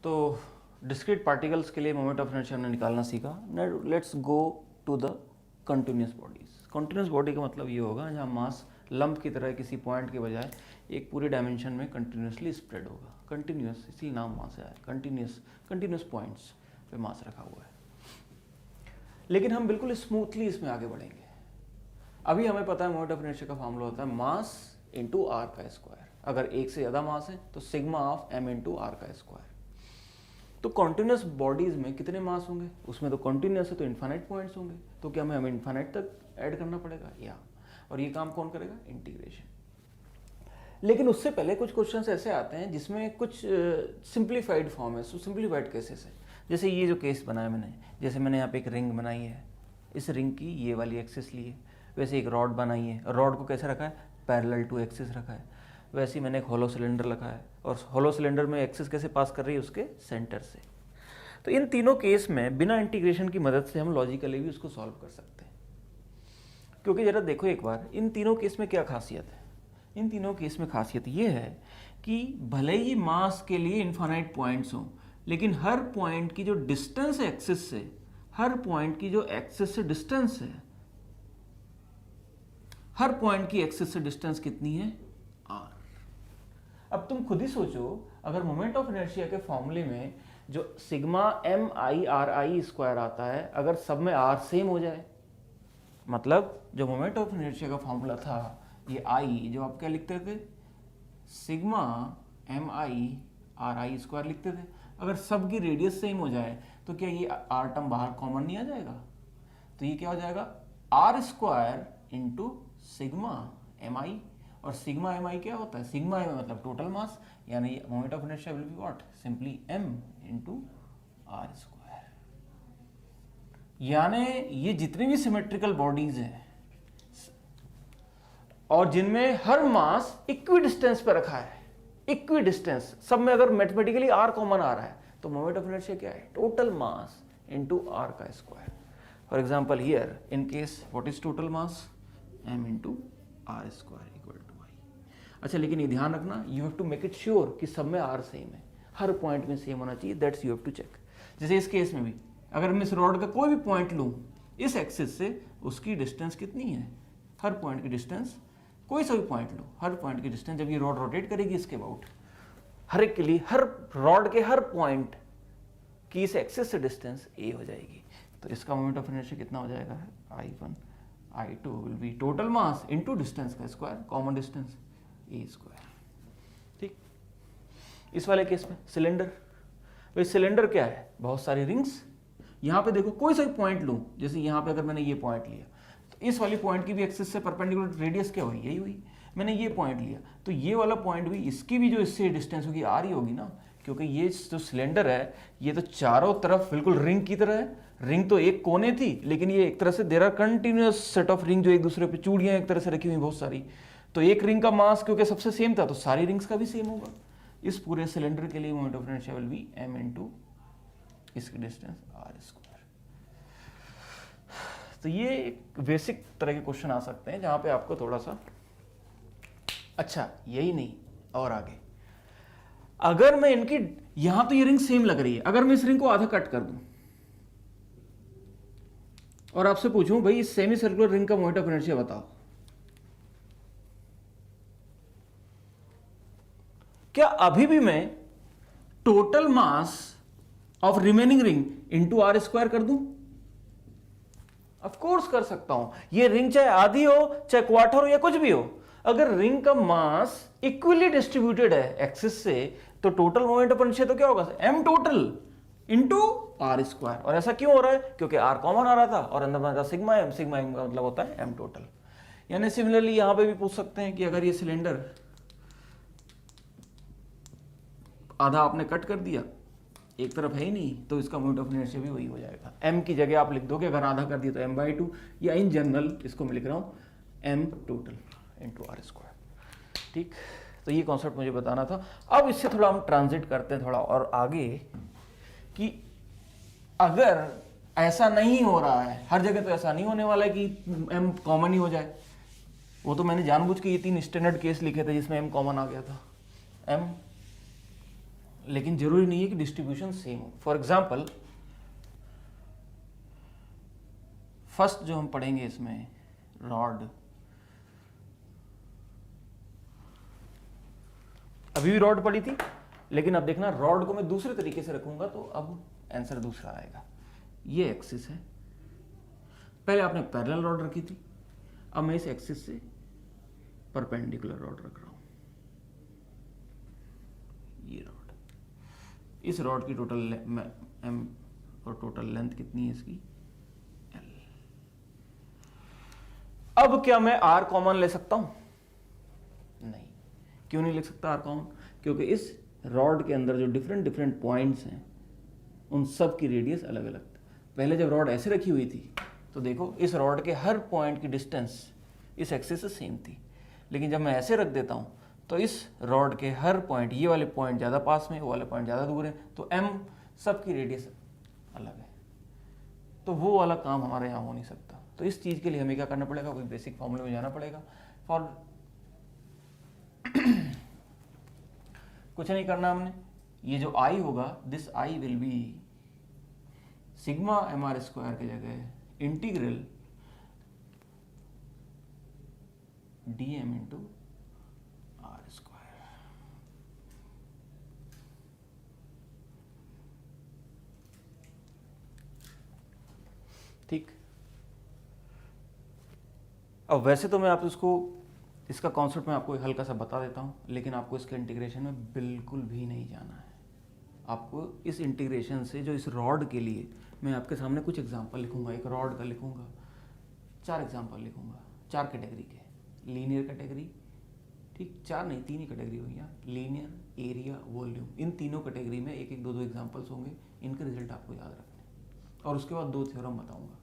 तो discrete particles के लिए मोमेंट ऑफ इनर्शिया हमने निकालना सीखा। Let's go to the continuous bodies. Continuous body का मतलब ये होगा जहाँ मास लंप की तरह किसी पॉइंट के बजाय एक पूरे डायमेंशन में कंटिन्यूसली स्प्रेड होगा। कंटिन्यूस इसलिए नाम वहाँ से आया, कंटिन्यूस पॉइंट्स पे मास रखा हुआ है। लेकिन हम बिल्कुल स्मूथली इसमें आगे बढ़ेंगे। अभी हमें पता है मोमेंट ऑफ इनर्शिया का फॉर्मूला होता है मास इंटू आर का स्क्वायर। अगर एक से ज़्यादा मास है तो sigma of M into R का स्क्वायर। तो कॉन्टिन्यूस बॉडीज में कितने मास होंगे? उसमें तो कॉन्टिन्यूस है तो इन्फाइनाइट पॉइंट्स होंगे। तो क्या हमें इन्फाइनाइट तक ऐड करना पड़ेगा? या और ये काम कौन करेगा? इंटीग्रेशन। लेकिन उससे पहले कुछ क्वेश्चंस ऐसे आते हैं जिसमें कुछ सिंप्लीफाइड फॉर्म है, सिंप्लीफाइड केसेस है। जैसे ये जो केस बनाया मैंने, जैसे मैंने यहाँ पे एक रिंग बनाई है, इस रिंग की ये वाली एक्सिस ली है। वैसे एक रॉड बनाई है, रॉड को कैसे रखा है? पैरेलल टू एक्सिस रखा है। वैसे ही मैंने एक होलो सिलेंडर रखा है, और होलो सिलेंडर में एक्सिस कैसे पास कर रही है? उसके सेंटर से। तो इन तीनों केस में बिना इंटीग्रेशन की मदद से हम लॉजिकली भी उसको सॉल्व कर सकते हैं। क्योंकि जरा देखो एक बार, इन तीनों केस में क्या खासियत है? इन तीनों केस में खासियत ये है कि भले ही मास के लिए इन्फाइनाइट पॉइंट्स हों, लेकिन हर पॉइंट की जो डिस्टेंस है एक्सिस से, हर पॉइंट की जो एक्सिस से डिस्टेंस है, हर पॉइंट की एक्सिस से डिस्टेंस कितनी है? आर। अब तुम खुद ही सोचो, अगर मोमेंट ऑफ इनर्शिया के फॉर्मूले में जो sigma M I R I square आता है, अगर सब में आर सेम हो जाए, मतलब जो मोमेंट ऑफ इनर्शिया का फॉर्मूला था ये आई, जो आप क्या लिखते थे? Sigma M I R I square लिखते थे। अगर सब की रेडियस सेम हो जाए तो क्या ये आर टर्म बाहर कॉमन नहीं आ जाएगा? तो ये क्या हो जाएगा? R square into sigma M I. और सिग्मा एम आई क्या होता है? सिग्मा एम मतलब टोटल मास, यानी moment of inertia will be what? Simply M into R square. यानी ये जितनी भी सिमेट्रिकल बॉडीज हैं और जिनमें हर मास इक्वी डिस्टेंस पर रखा है, इक्वी डिस्टेंस, सब में अगर मैथमेटिकली आर कॉमन आ रहा है तो मोमेंट ऑफ इनर्शिया क्या है? टोटल मास इंटू आर का square. For example here in case what is total mass? M into R square equal to I. अच्छा, लेकिन ये ध्यान रखना, you have to make it sure कि सब में आर सेम है, हर पॉइंट में सेम होना चाहिए। That's you have to check. जैसे इस केस में भी अगर मैं इस रॉड का कोई भी पॉइंट लूँ इस एक्सिस से, उसकी डिस्टेंस कितनी है? हर पॉइंट की डिस्टेंस, कोई सा भी पॉइंट लो, हर पॉइंट की डिस्टेंस जब ये रॉड रोटेट करेगी इसके अबाउट, हर एक के लिए, हर रॉड के हर पॉइंट की इस एक्सिस से डिस्टेंस ए हो जाएगी। तो इसका मोमेंट ऑफ इनर्शिया कितना हो जाएगा? I1 I2 will be total mass into distance का स्क्वायर, कॉमन डिस्टेंस ए स्क्वायर। ठीक। इस वाले केस में सिलेंडर, भाई सिलेंडर क्या है? बहुत सारी रिंग्स। यहां पे देखो कोई सा भी पॉइंट लूं, जैसे यहां पे अगर मैंने ये पॉइंट लिया तो इस वाली पॉइंट की भी एक्सिस से परपेंडिकुलर रेडियस क्या हुई? यही हुई। मैंने ये पॉइंट लिया तो ये वाला पॉइंट भी, इसकी भी जो इससे डिस्टेंस होगी आर ही होगी ना, क्योंकि ये जो सिलेंडर है ये तो चारों तरफ बिल्कुल रिंग की तरह है। रिंग तो एक कोने थी, लेकिन ये एक तरह से there are continuous set of ring जो एक दूसरे पे चूड़ियां एक तरह से रखी हुई बहुत सारी। तो एक रिंग का मास क्योंकि सबसे सेम था तो सारी रिंग्स का भी सेम होगा। इस पूरे सिलेंडर के लिए moment of inertia will be M into इसकी डिस्टेंस आर स्क्वायर। तो ये एक बेसिक तरह के क्वेश्चन आ सकते हैं जहां पे आपको थोड़ा सा, अच्छा यही नहीं और आगे, अगर मैं इनकी, यहां तो ये रिंग सेम लग रही है, अगर मैं इस रिंग को आधा कट कर दूं और आपसे पूछूं भाई इस सेमी सर्कुलर रिंग का मोमेंट ऑफ इनर्शिया बताओ, क्या अभी भी मैं total mass of remaining ring into R square कर दूं? ऑफ कोर्स कर सकता हूं। ये रिंग चाहे आधी हो चाहे क्वार्टर हो या कुछ भी हो, अगर रिंग का मास इक्वली डिस्ट्रीब्यूटेड है एक्सिस से तो टोटल मोमेंट ऑफ इनर्शिया तो क्या होगा? M total into R square. और ऐसा क्यों हो रहा है? क्योंकि आर कॉमन आ रहा था और अंदर बना था सिग्मा एम। सिग्मा एम का मतलब होता है एम टोटल। यानी सिमिलरली यहां पे भी पूछ सकते हैं कि अगर ये सिलेंडर आधा आपने कट कर दिया, एक तरफ है ही नहीं, तो इसका मोमेंट ऑफ इनर्शिया भी वही हो जाएगा। m की जगह आप लिख दोगे अगर आधा कर दिया तो m/2, या इन जनरल इसको मैं लिख रहा हूं m total into R square. ठीक, तो ये कॉन्सेप्ट मुझे बताना था। अब इससे थोड़ा हम ट्रांजिट करते हैं थोड़ा और आगे, कि अगर ऐसा नहीं हो रहा है, हर जगह तो ऐसा नहीं होने वाला है कि m कॉमन ही हो जाए। वो तो मैंने जानबूझ के ये 3 स्टैंडर्ड केस लिखे थे जिसमें m कॉमन आ गया था m, लेकिन जरूरी नहीं है कि डिस्ट्रीब्यूशन सेम हो। फॉर एग्जाम्पल फर्स्ट जो हम पढ़ेंगे इसमें रॉड, अभी भी रॉड पड़ी थी, लेकिन अब देखना रॉड को मैं दूसरे तरीके से रखूंगा तो अब आंसर दूसरा आएगा। ये एक्सिस है, पहले आपने पैरेलल रॉड रखी थी, अब मैं इस एक्सिस से परपेंडिकुलर रॉड रख रहा हूं। ये रॉड, इस रॉड की टोटल एम और टोटल लेंथ कितनी है इसकी, एल। अब क्या मैं आर कॉमन ले सकता हूं? नहीं। क्यों नहीं ले सकता आर कॉमन? क्योंकि इस रॉड के अंदर जो डिफरेंट डिफरेंट पॉइंट्स हैं उन सब की रेडियस अलग अलग। पहले जब रॉड ऐसे रखी हुई थी तो देखो इस रॉड के हर पॉइंट की डिस्टेंस इस एक्सिस से सेम थी, लेकिन जब मैं ऐसे रख देता हूं तो इस रॉड के हर पॉइंट, ये वाले पॉइंट ज़्यादा पास में, वो वाले पॉइंट ज़्यादा दूर है, तो एम सब की रेडियस अलग है, तो वो वाला काम हमारे यहाँ हो नहीं सकता। तो इस चीज़ के लिए हमें क्या करना पड़ेगा, कोई बेसिक फॉर्मूले में जाना पड़ेगा। फॉर कुछ नहीं करना हमने, ये जो आई होगा this I will be sigma M R square की जगह integral D M into R square. ठीक। अब वैसे तो मैं आप इसका कॉन्सेप्ट मैं आपको हल्का सा बता देता हूं, लेकिन आपको इसके इंटीग्रेशन में बिल्कुल भी नहीं जाना है। आपको इस इंटीग्रेशन से जो इस रॉड के लिए मैं आपके सामने कुछ एग्जांपल लिखूंगा, एक रॉड का लिखूंगा, 4 एग्जांपल लिखूंगा, 4 कैटेगरी के, लीनियर कैटेगरी, ठीक, 4 नहीं 3 ही कैटेगरी हुई यहाँ, लीनियर, एरिया, वॉल्यूम, इन तीनों कैटेगरी में एक एक 2 एग्जांपल्स होंगे, इनके रिजल्ट आपको याद रखने, और उसके बाद 2 थ्योरम बताऊंगा।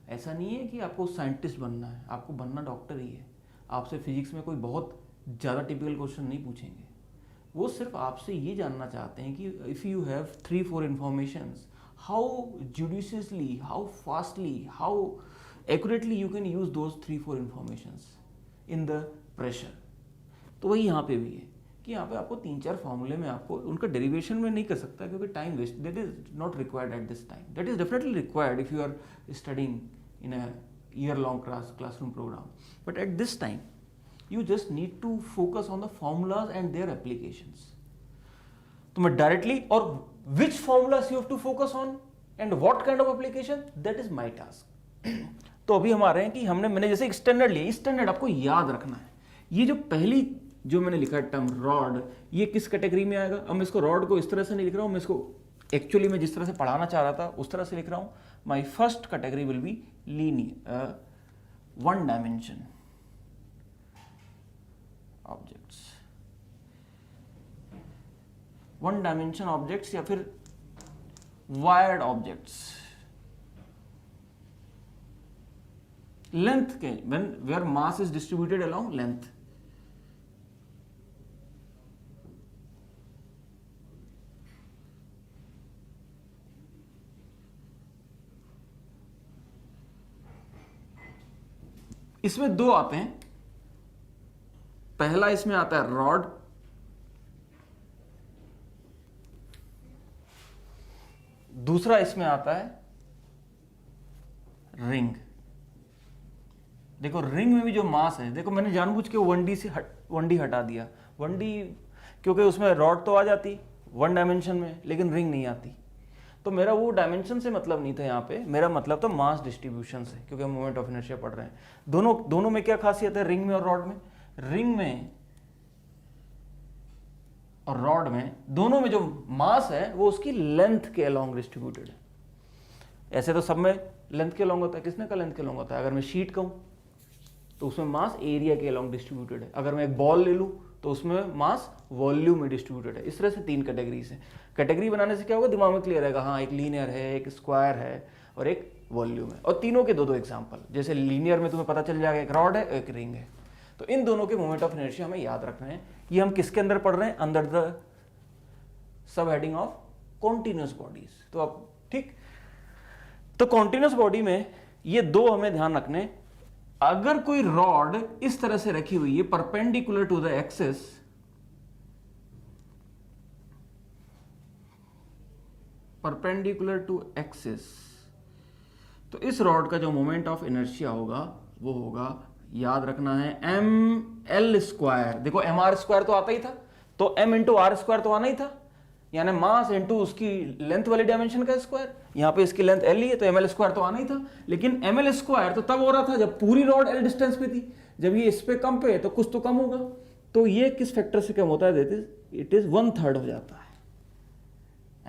ऐसा नहीं है कि आपको साइंटिस्ट बनना है, आपको बनना डॉक्टर ही है। आपसे फिजिक्स में कोई बहुत ज़्यादा टिपिकल क्वेश्चन नहीं पूछेंगे, वो सिर्फ आपसे ये जानना चाहते हैं कि if you have 3-4 informations, how judiciously, how fastly, how accurately you can use those 3-4 informations in the pressure. तो वही यहाँ पे भी है कि यहाँ पे आपको 3-4 फॉर्मूले में आपको उनका डेरिवेशन में नहीं कर सकता, क्योंकि time waste, that is not required at this time, that is definitely required if you are studying in a year long classroom program, but at this time you just need to focus on the formulas and their applications. तो मैं directly, और which formulas you have to focus on and what kind of application, that is my task. तो अभी हम आ रहे हैं कि मैंने जैसे स्टैंडर्ड लिया, स्टैंडर्ड आपको याद रखना है। ये जो पहली जो मैंने लिखा है टर्म रॉड, ये किस कैटेगरी में आएगा? अब मैं इसको रॉड को इस तरह से नहीं लिख रहा हूँ, मैं इसको एक्चुअली मैं जिस तरह से पढ़ाना चाह रहा था उस तरह से लिख रहा हूँ। My first category will be linear, one dimension objects, one dimension objects या फिर wired objects, length के, where mass is distributed along length। इसमें 2 आते हैं, पहला इसमें आता है रॉड, दूसरा इसमें आता है रिंग। देखो रिंग में भी जो मास है, देखो मैंने जानबूझ के 1D से 1D हटा दिया, 1D क्योंकि उसमें रॉड तो आ जाती 1 डायमेंशन में, लेकिन रिंग नहीं आती। तो मेरा वो डायमेंशन से मतलब नहीं था यहाँ पे, मेरा मतलब था मास डिस्ट्रीब्यूशन से, क्योंकि हम मोमेंट ऑफ इनर्शिया पढ़ रहे हैं। दोनों में क्या खासियत है, रिंग में और रॉड में? रिंग में और रॉड में दोनों में जो मास है वो उसकी लेंथ के अलोंग डिस्ट्रीब्यूटेड है। ऐसे तो सब में लेंथ के अलोंग होता है, किसने का लेंथ के अलोंग होता है? अगर मैं शीट कहूं तो उसमें मास एरिया के अलोंग डिस्ट्रीब्यूटेड है, अगर मैं एक बॉल ले लूं तो उसमें मास वॉल्यूम में डिस्ट्रीब्यूटेड है। इस तरह से 3 कैटेगरी से, कैटेगरी बनाने से क्या होगा, दिमाग में क्लियर रहेगा, हाँ एक लीनियर है, एक स्क्वायर है और एक वॉल्यूम है, और तीनों के 2-2 एग्जांपल। जैसे लीनियर में तुम्हें पता चल जाएगा एक रॉड है एक रिंग है, तो इन दोनों के मोमेंट ऑफ इनर्शिया हमें याद रखना है। ये हम किसके अंदर पढ़ रहे हैं? Under the sub heading of continuous bodies. तो अब ठीक, तो कॉन्टिन्यूअस बॉडी में ये 2 हमें ध्यान रखने। अगर कोई रॉड इस तरह से रखी हुई है perpendicular to the axis, perpendicular to axis, तो इस रॉड का जो मोमेंट ऑफ इनर्शिया होगा वो होगा, याद रखना है, ml²। देखो mr² तो आता ही था, तो m इंटू r² तो आना ही था, यानी मास इंटू उसकी लेंथ वाली डायमेंशन का स्क्वायर। यहां पे इसकी लेंथ l ही है तो ml² तो आना ही था, लेकिन ml² तो तब हो रहा था जब पूरी रॉड l डिस्टेंस पे थी, जब ये इस पे कम पे तो कुछ तो कम होगा। तो ये किस फैक्टर से कम होता है? इट इज 1/3 हो जाता है,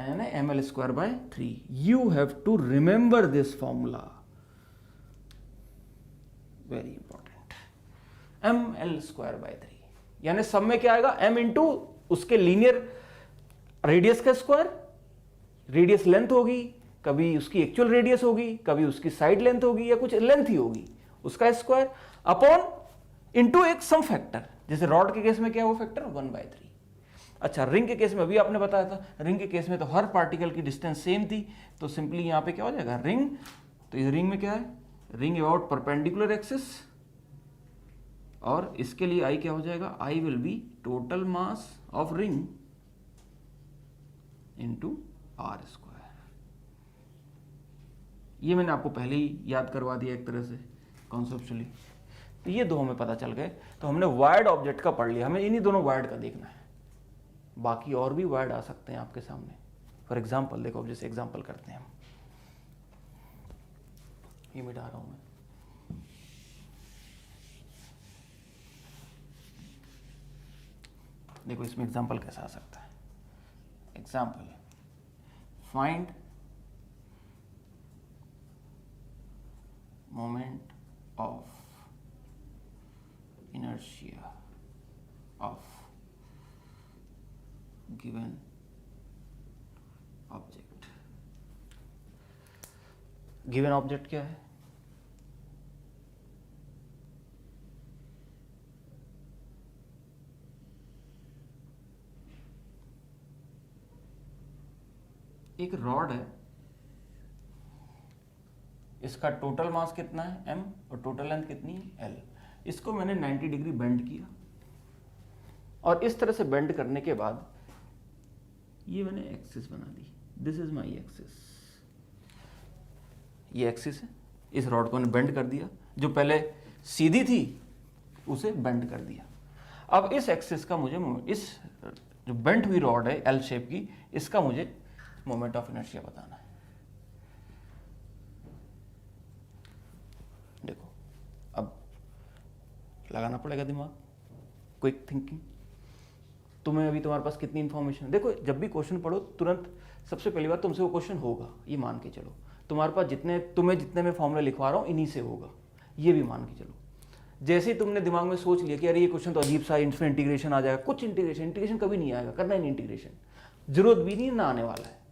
यानी ml²/3। You have to remember this formula, very important, ml²/3, यानी सब में क्या आएगा, m इंटू उसके लीनियर रेडियस का स्क्वायर, रेडियस लेंथ होगी, कभी उसकी एक्चुअल रेडियस होगी, कभी उसकी साइड लेंथ होगी, या कुछ लेंथ ही होगी, उसका स्क्वायर अपॉन इंटू एक सम फैक्टर। जैसे रॉड के केस में क्या है वो फैक्टर 1/3। अच्छा, रिंग के केस में अभी आपने बताया था, रिंग के केस में तो हर पार्टिकल की डिस्टेंस सेम थी, तो सिंपली यहां पे क्या हो जाएगा, रिंग, तो इस रिंग में क्या है, रिंग अबाउट परपेंडिकुलर एक्सिस, और इसके लिए आई क्या हो जाएगा, आई will B total mass of ring into r²। ये मैंने आपको पहले ही याद करवा दिया एक तरह से कॉन्सेप्चुअली, तो ये दो हमें पता चल गए। तो हमने वायर्ड ऑब्जेक्ट का पढ़ लिया, हमें इन्हीं दोनों वायर्ड का देखना है, बाकी और भी वायर्ड आ सकते हैं आपके सामने। फॉर एग्जाम्पल देखो, अब जैसे एग्जाम्पल करते हैं हम, ये मिटा रहा हूं मैं, देखो इसमें एग्जाम्पल कैसा आ सकता है। Example, find moment of inertia of given object। Given object क्या है, एक रॉड है, इसका टोटल मास कितना है m और टोटल लेंथ कितनी है l। इसको मैंने 90 डिग्री बेंड किया, और इस तरह से बेंड करने के बाद ये मैंने एक्सिस बना दी, दिस इज माय एक्सिस, ये एक्सिस है, इस रॉड को मैंने बेंड कर दिया, जो पहले सीधी थी उसे बेंड कर दिया। अब इस एक्सिस का मुझे, इस जो बेंड हुई रॉड है एल शेप की, इसका मुझे मोमेंट ऑफ इनर्शिया बताना है। देखो अब लगाना पड़ेगा दिमाग, क्विक थिंकिंग। तुम्हें अभी तुम्हारे पास कितनी इंफॉर्मेशन, देखो जब भी क्वेश्चन पढ़ो तुरंत सबसे पहली बार तुमसे वो क्वेश्चन होगा, ये मान के चलो। तुम्हारे पास तुम्हें जितने मैं फॉर्मूला लिखवा रहा हूँ इन्हीं से होगा, ये भी मान के चलो। जैसे ही तुमने दिमाग में सोच लिया कि अरे ये क्वेश्चन तो अजीब सा, इसमें इंटीग्रेशन आ जाएगा, कुछ इंटीग्रेशन कभी नहीं आएगा, करना ही नहीं इंटीग्रेशन, जरूरत भी नहीं, ना आने वाला है।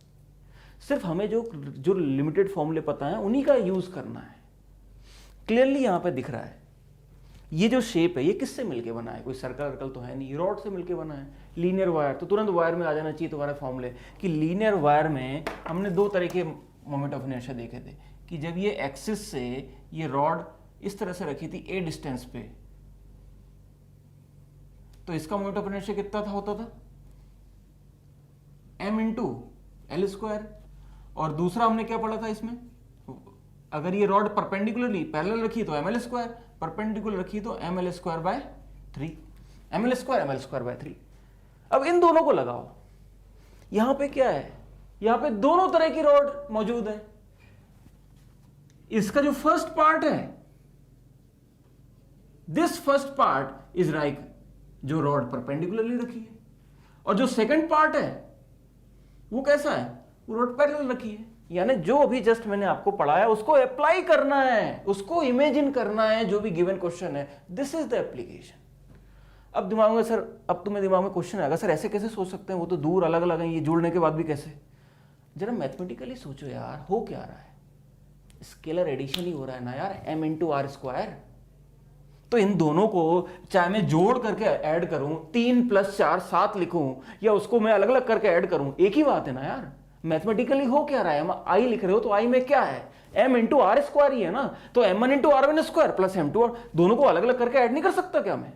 सिर्फ हमें जो लिमिटेड फॉर्मूले पता है उन्हीं का यूज करना है। क्लियरली यहां पे दिख रहा है ये जो शेप है ये किससे मिलके बना है, कोई सर्कल तो है नहीं, रॉड से मिलके बना है। लीनियर वायर, तो तुरंत वायर में आ जाना चाहिए तुम्हारे फॉर्मूले कि लीनियर वायर में हमने दो तरह के मोमेंट ऑफ इनर्शिया देखे थे, कि जब ये एक्सिस से ये रॉड इस तरह से रखी थी a डिस्टेंस पे, तो इसका मोमेंट ऑफ इनर्शिया कितना होता था m इंटू l²। और दूसरा हमने क्या पढ़ा था इसमें, अगर ये रॉड परपेंडिकुलरली पैरेलल रखी तो ml², परपेंडिकुलर रखी तो ml²/3, ml²/3। अब इन दोनों को लगाओ, यहां पे क्या है, यहां पे दोनों तरह की रॉड मौजूद है। इसका जो फर्स्ट पार्ट है, this first part is like जो रॉड परपेंडिकुलरली रखी है, और जो सेकंड पार्ट है वो कैसा है, वो रॉड पैरेलल रखी है। यानी जो अभी जस्ट मैंने आपको पढ़ाया उसको अप्लाई करना है, उसको इमेजिन करना है, जो भी गिवन क्वेश्चन है, दिस इज द एप्लीकेशन। अब दिमाग में सर, अब तुम्हें दिमाग में क्वेश्चन आएगा, सर ऐसे कैसे सोच सकते हैं, वो तो दूर अलग अलग है, ये जुड़ने के बाद भी कैसे। जरा मैथमेटिकली सोचो यार, हो क्या रहा है, स्केलर एडिशन ही हो रहा है ना यार, m इंटू r²। तो इन दोनों को चाहे मैं जोड़ करके ऐड करूं, 3 + 4 7 लिखूं, या उसको मैं अलग अलग करके ऐड करूं, एक ही बात है ना यार। मैथमेटिकली हो क्या रहा है, आई लिख रहे हो तो आई में क्या है, m इंटू r² ही है ना, तो m1 into r1² plus m2, दोनों को अलग अलग करके ऐड नहीं कर सकता क्या मैं?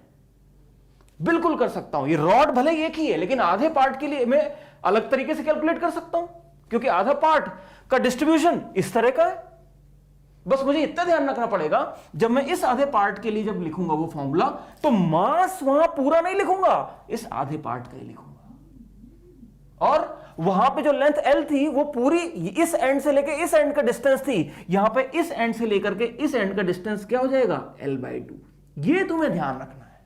बिल्कुल कर सकता हूं। ये रॉड भले एक ही है, लेकिन आधे पार्ट के लिए मैं अलग तरीके से कैलकुलेट कर सकता हूं। क्योंकि आधा पार्ट का डिस्ट्रीब्यूशन इस तरह का है। बस मुझे इतना ध्यान रखना पड़ेगा, जब मैं इस आधे पार्ट के लिए जब लिखूंगा वो फॉर्मूला, तो मास वहां पूरा नहीं लिखूंगा, इस आधे पार्ट का ही लिखूंगा। और वहां पे जो लेंथ L थी वो पूरी इस एंड से लेकर इस एंड का डिस्टेंस थी, यहां पे इस एंड से लेकर के इस एंड का डिस्टेंस क्या हो जाएगा, L/2। ये तुम्हें ध्यान रखना है।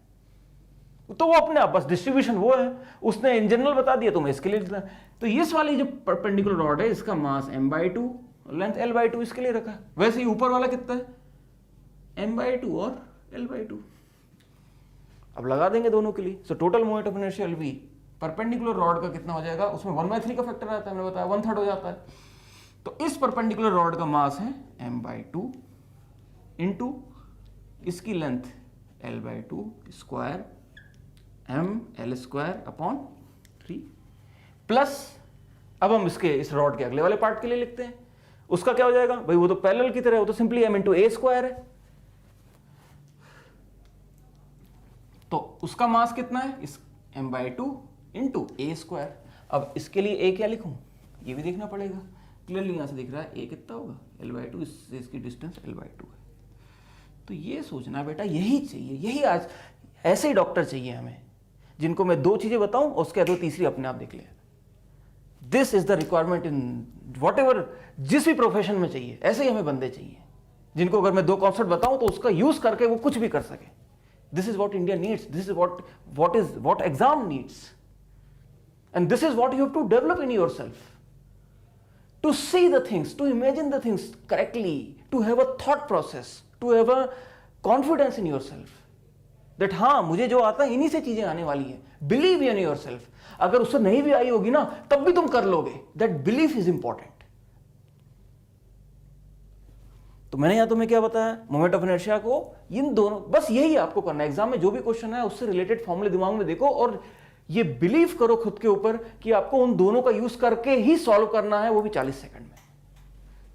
तो वो अपने आप बस डिस्ट्रीब्यूशन वो है, उसने इन जनरल बता दिया, तुम्हें इसके लिए लिखना। तो इस वाली जो परपेंडिकुलर रॉड है इसका मास m/2, लेंथ L/2 इसके लिए रखा है। वैसे ही ऊपर वाला कितना है, m/2 और L/2। अब लगा देंगे दोनों के लिए। So total moment of inertia will B, perpendicular rod का कितना हो जाएगा, उसमें 1/3 का फैक्टर आता है, हमने बताया 1/3 हो जाता है। तो इस परपेंडिकुलर रॉड का मास है m/2 इंटू इसकी length L/2 square mL²/3 plus, अब हम इसके इस रॉड के अगले वाले पार्ट के लिए लिखते हैं। उसका क्या हो जाएगा भाई, वो तो पैरेलल की तरह, वो तो सिंपली m × a² है। तो उसका मास कितना है, इस m/2 इंटू a²। अब इसके लिए a क्या लिखूं, ये भी देखना पड़ेगा। क्लियरली यहां से दिख रहा है a कितना होगा, L/2, इससे इसकी डिस्टेंस L/2 है। तो ये सोचना बेटा, यही चाहिए, यही आज ऐसे ही डॉक्टर चाहिए हमें, जिनको मैं दो चीजें बताऊं और उसके बाद तीसरी अपने आप देख ले। This is the requirement in what ever, जिस भी प्रोफेशन में चाहिए, ऐसे ही हमें बंदे चाहिए जिनको अगर मैं दो कॉन्सेप्ट बताऊं तो उसका यूज करके वो कुछ भी कर सके। This is what India needs, this is what exam needs, and this is what you have to develop in your self, to see the things, to imagine the things correctly, to have a thought process, to have a confidence in your self that हाँ मुझे जो आता है इन्हीं से चीजें आने वाली है। Believe in your self. अगर उससे नहीं भी आई होगी ना तब भी तुम कर लोगे। That belief is important. तो मैंने यहां तुम्हें क्या बताया, मोमेंट ऑफ इनर्शिया को इन दोनों, बस यही आपको करना है। एग्जाम में जो भी क्वेश्चन है उससे रिलेटेड फॉर्मूले दिमाग में देखो और ये बिलीव करो खुद के ऊपर कि आपको उन दोनों का यूज करके ही सॉल्व करना है, वो भी 40 सेकंड में।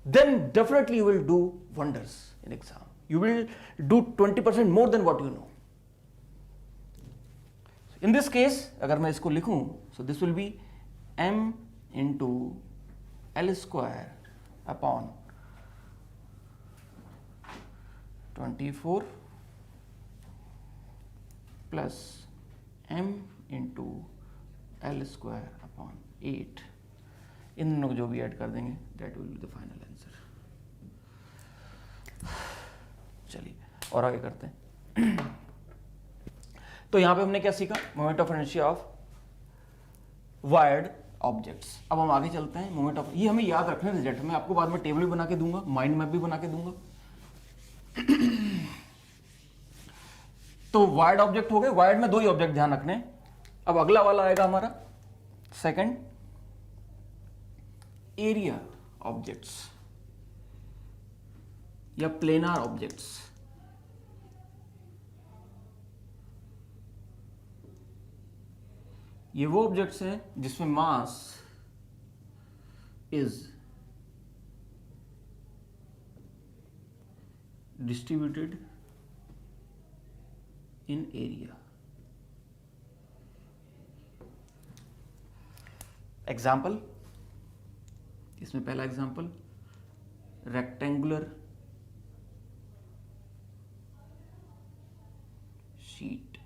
Then definitely you will do wonders in exam, you will do 20% more than what you know. In this case अगर मैं इसको लिखूं, so this will be m into L²/24 plus m into L²/8। इन दोनों को जो भी ऐड कर देंगे that will be the final answer. चलिए और आगे करते हैं। तो यहां पे हमने क्या सीखा, moment of inertia of wired objects. अब हम आगे चलते हैं। मोमेंट ऑफ, ये हमें याद रखना है रिजल्ट में, आपको बाद में टेबल भी बना के दूंगा, माइंड मैप भी बना के दूंगा। तो वायर्ड ऑब्जेक्ट हो गए, वायर्ड में दो ही ऑब्जेक्ट ध्यान रखने। अब अगला वाला आएगा हमारा सेकंड, एरिया ऑब्जेक्ट्स या प्लेनार ऑब्जेक्ट्स। ये वो ऑब्जेक्ट्स हैं जिसमें mass is distributed in area. Example, इसमें पहला एग्जाम्पल रेक्टेंगुलर शीट।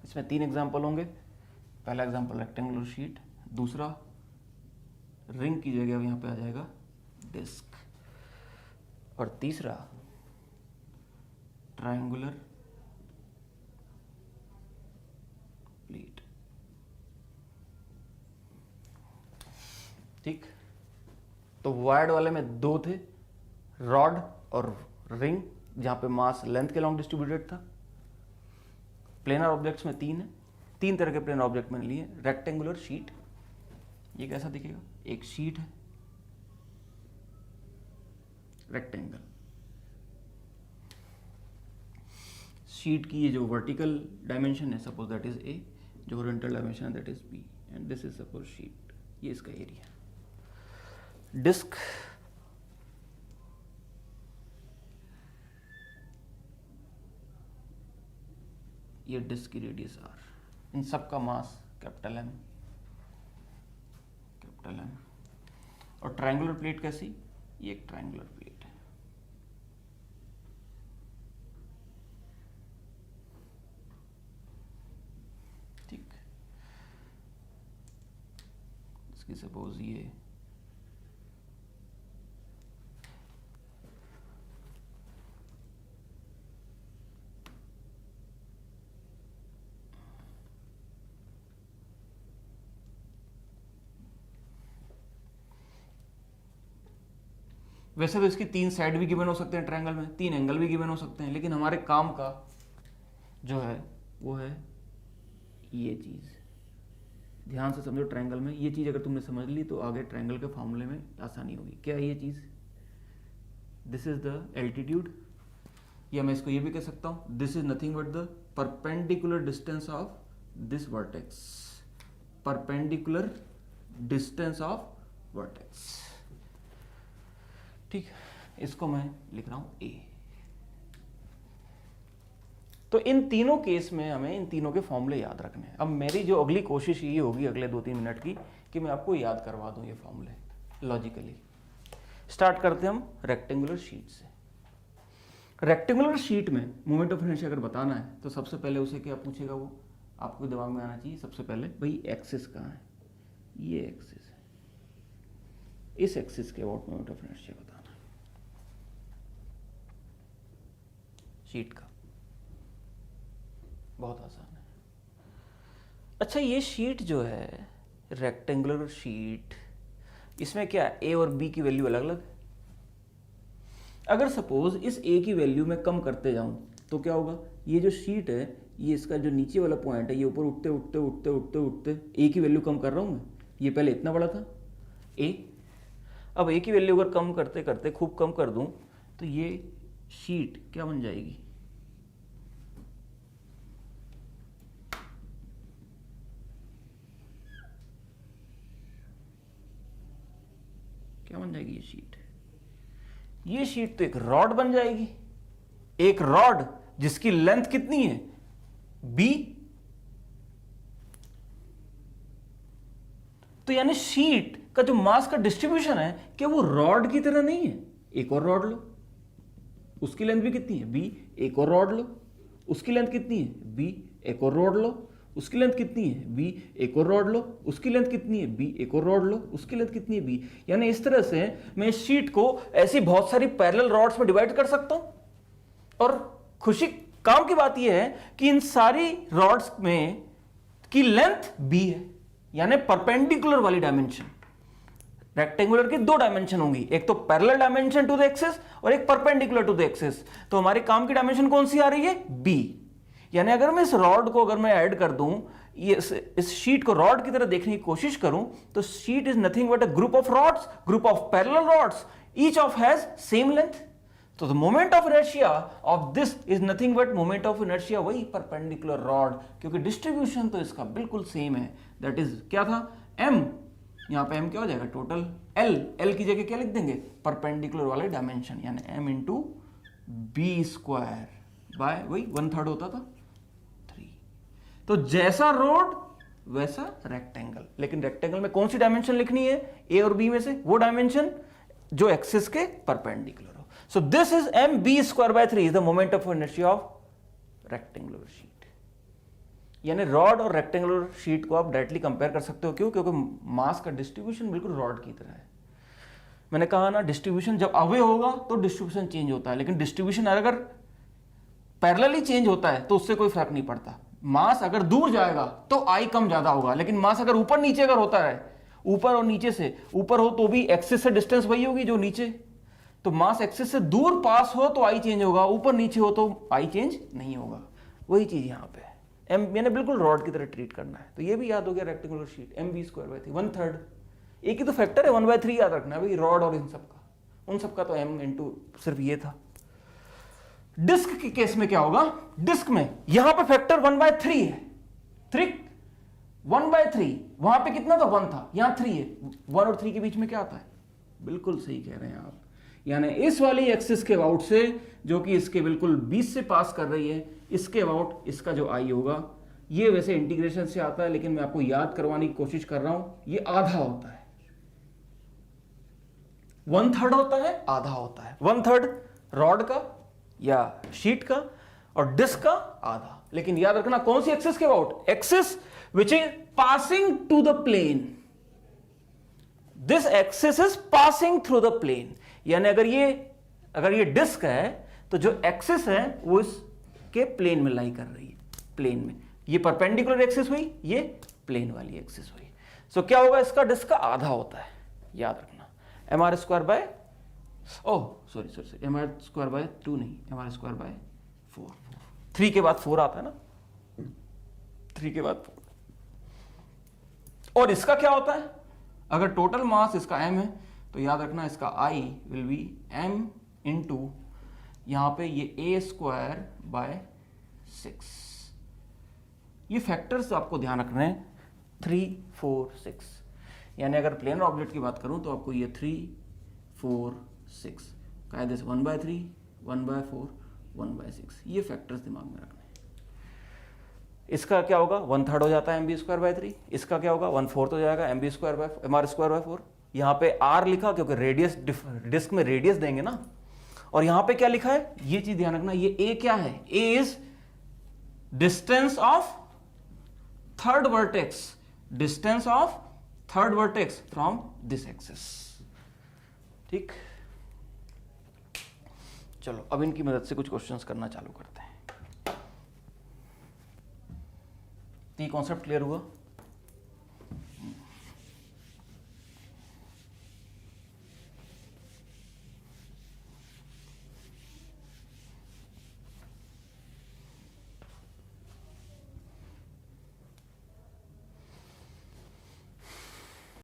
इसमें तीन एग्जाम्पल होंगे। पहला एग्जाम्पल रेक्टेंगुलर शीट, दूसरा रिंग की जगह यहां पे आ जाएगा डिस्क, और तीसरा ट्रायंगुलर प्लेट। ठीक, तो वायर्ड वाले में दो थे, रॉड और रिंग, जहां पे मास लेंथ के लॉन्ग डिस्ट्रीब्यूटेड था। प्लेनर ऑब्जेक्ट्स में तीन है, तीन तरह के प्लेनर ऑब्जेक्ट मैंने लिए। रेक्टेंगुलर शीट, ये कैसा दिखेगा, एक शीट है रेक्टेंगल। शीट की ये जो वर्टिकल डायमेंशन है सपोज दैट इज ए, जो हॉरिजॉन्टल डायमेंशन है that is B, and this is suppose sheet, ये इसका एरिया। डिस्क, ये डिस्क की रेडियस आर, इन सब का mass capital M. Capital M. और ट्रायंगुलर प्लेट कैसी, ये एक ट्रायंगुलर प्लेट है। ठीक, इसकी सपोज ये वैसे तो इसकी 3 साइड भी गिवन हो सकते हैं ट्रायंगल में, 3 एंगल भी गिवन हो सकते हैं, लेकिन हमारे काम का जो है वो है ये चीज़। ध्यान से समझो, ट्रायंगल में ये चीज़ अगर तुमने समझ ली तो आगे ट्रायंगल के फॉर्मूले में आसानी होगी। क्या है ये चीज़? दिस इज द एल्टीट्यूड, या मैं इसको ये भी कह सकता हूँ, this is nothing but the perpendicular distance of this vertex, perpendicular distance of vertex. ठीक, इसको मैं लिख रहा हूं ए। तो इन तीनों केस में हमें इन तीनों के फॉर्मूले याद रखने हैं। अब मेरी जो अगली कोशिश ये होगी अगले 2-3 मिनट की कि मैं आपको याद करवा दूं ये फॉर्मूले लॉजिकली। स्टार्ट करते हैं हम रेक्टेंगुलर शीट से। रेक्टेंगुलर शीट में मोमेंट ऑफ इनर्शिया अगर बताना है तो सबसे पहले उसे क्या पूछेगा, वो आपको दिमाग में आना चाहिए सबसे पहले, भाई एक्सिस कहाँ है, ये एक्सिस है, इस एक्सिस के अबाउट मोमेंट ऑफ इनर्शिया बताना शीट का। बहुत आसान है। अच्छा, ये शीट जो है रेक्टेंगुलर शीट, इसमें क्या है, ए और बी की वैल्यू अलग अलग है। अगर सपोज इस ए की वैल्यू में कम करते जाऊं तो क्या होगा, ये जो शीट है ये इसका जो नीचे वाला पॉइंट है ये ऊपर उठते उठते उठते उठते उठते ए की वैल्यू कम कर रहा हूं मैं, ये पहले इतना बड़ा था ए, अब ए की वैल्यू अगर कम करते करते खूब कम कर दूं तो ये शीट क्या बन जाएगी, क्या बन जाएगी ये शीट, ये शीट तो एक रॉड बन जाएगी। एक रॉड जिसकी लेंथ कितनी है बी, तो यानी शीट का जो मास का डिस्ट्रीब्यूशन है क्या वो रॉड की तरह नहीं है। एक और रॉड लो, उसकी लेंथ भी कितनी है बी, एक और रॉड लो, उसकी लेंथ कितनी है बी, एक और रॉड लो, उसकी लेंथ कितनी है बी, एक और रॉड लो, उसकी लेंथ कितनी है बी, एक और रॉड लो, उसकी लेंथ कितनी है बी। यानी इस तरह से मैं इस शीट को ऐसी बहुत सारी पैरेलल रॉड्स में डिवाइड कर सकता हूं। और खुशी काम की बात यह है कि इन सारी रॉड्स में की लेंथ बी है, यानी परपेंडिकुलर वाली डायमेंशन। रेक्टेंगुलर की 2 डायमेंशन होंगी, एक तो parallel dimension to the axis और एक परपेंडिकुलर टू द एक्सिस। तो हमारे काम की डायमेंशन कौन सी आ रही है बी। यानी अगर मैं इस रॉड को अगर मैं ऐड कर दूं, ये इस शीट को रॉड की तरह देखने की कोशिश करूं तो sheet is nothing but a group of rods, group of parallel rods, each of has same length. तो the moment of inertia of this is nothing but moment of inertia वही परपेंडिकुलर रॉड, क्योंकि distribution तो इसका बिल्कुल same है। That is क्या था M, यहां पे एम क्या हो जाएगा टोटल, एल की जगह क्या लिख देंगे परपेंडिकुलर वाले डायमेंशन, यानी M into B square by वही 1/3 होता था 3। तो जैसा रोड वैसा रेक्टेंगल, लेकिन रेक्टेंगल में कौन सी डायमेंशन लिखनी है ए और बी में से, वो डायमेंशन जो एक्सिस के परपेंडिकुलर हो। So this is M B square by 3 is the moment of inertia of rectangular sheet. यानी रॉड और रेक्टेंगुलर शीट को आप डायरेक्टली कंपेयर कर सकते हो। क्यों? क्योंकि मास का डिस्ट्रीब्यूशन बिल्कुल रॉड की तरह है। मैंने कहा ना, डिस्ट्रीब्यूशन जब अवे होगा तो डिस्ट्रीब्यूशन चेंज होता है, लेकिन डिस्ट्रीब्यूशन अगर पैरेलली चेंज होता है तो उससे कोई फर्क नहीं पड़ता। मास अगर दूर जाएगा तो आई कम ज्यादा होगा, लेकिन मास अगर ऊपर नीचे अगर होता है, ऊपर और नीचे से, ऊपर हो तो भी एक्सिस से डिस्टेंस वही होगी जो नीचे, तो मास एक्सिस से दूर पास हो तो आई चेंज होगा, ऊपर नीचे हो तो आई चेंज नहीं होगा। वही चीज यहां पे एम मैंने बिल्कुल रॉड की तरह ट्रीट करना है। तो ये भी याद हो गया rectangular sheet M B square by 3 1/3, एक ही तो फैक्टर है 1/3 याद रखना है भाई, रॉड और इन सब का, उन सब का तो एम इंटू सिर्फ ये था। डिस्क के केस में क्या होगा, डिस्क में यहां पे फैक्टर 1/3 है, 1/3, वहां पे कितना था 1 था, यहां 3 है, 1 और 3 के बीच में क्या आता है, बिल्कुल सही कह रहे हैं आप। यानी इस वाली एक्सिस के अबाउट से जो कि इसके बिल्कुल 20 से पास कर रही है, इसके अबाउट इसका जो आई होगा, ये वैसे इंटीग्रेशन से आता है लेकिन मैं आपको याद करवाने की कोशिश कर रहा हूं, ये आधा होता है। 1/3 होता है, आधा होता है। 1/3 रॉड का या शीट का और डिस्क का आधा। लेकिन याद रखना कौन सी एक्सिस के about, axis which is passing to the plane. This axis is passing through the plane, यानी अगर ये डिस्क है तो जो एक्सिस है वो इसके प्लेन में लाई कर रही है, प्लेन में। ये परपेंडिकुलर एक्सिस हुई, ये प्लेन वाली एक्सिस हुई। सो क्या होगा, इसका डिस्क का आधा होता है, याद रखना। mr² bye, oh sorry mr² bye 2 नहीं, mr² बाय 4। 3 के बाद 4 आता है ना, 3 के बाद 4। और इसका क्या होता है, अगर टोटल मास इसका m है तो याद रखना इसका I will be m into यहां पे ये a² बाय 6। ये फैक्टर्स आपको ध्यान रखने हैं, 3, 4, 6। यानी अगर प्लेनर ऑब्जेक्ट की बात करूं तो आपको ये 3, 4, 6 कायदे से 1/3, 1/4, 1/6 ये फैक्टर्स दिमाग में रखने हैं। इसका क्या होगा, 1/3 हो जाता है mb² बाय 3। इसका क्या होगा, 1/4 हो जाएगा mr² बाय 4। यहाँ पे r लिखा क्योंकि रेडियस, डिस्क में रेडियस देंगे ना। और यहाँ पे क्या लिखा है, ये चीज ध्यान रखना, ये a क्या है, a is distance of third vertex, distance of third vertex from this axis. ठीक, चलो अब इनकी मदद से कुछ क्वेश्चंस करना चालू करते हैं। तो ये कॉन्सेप्ट क्लियर हुआ।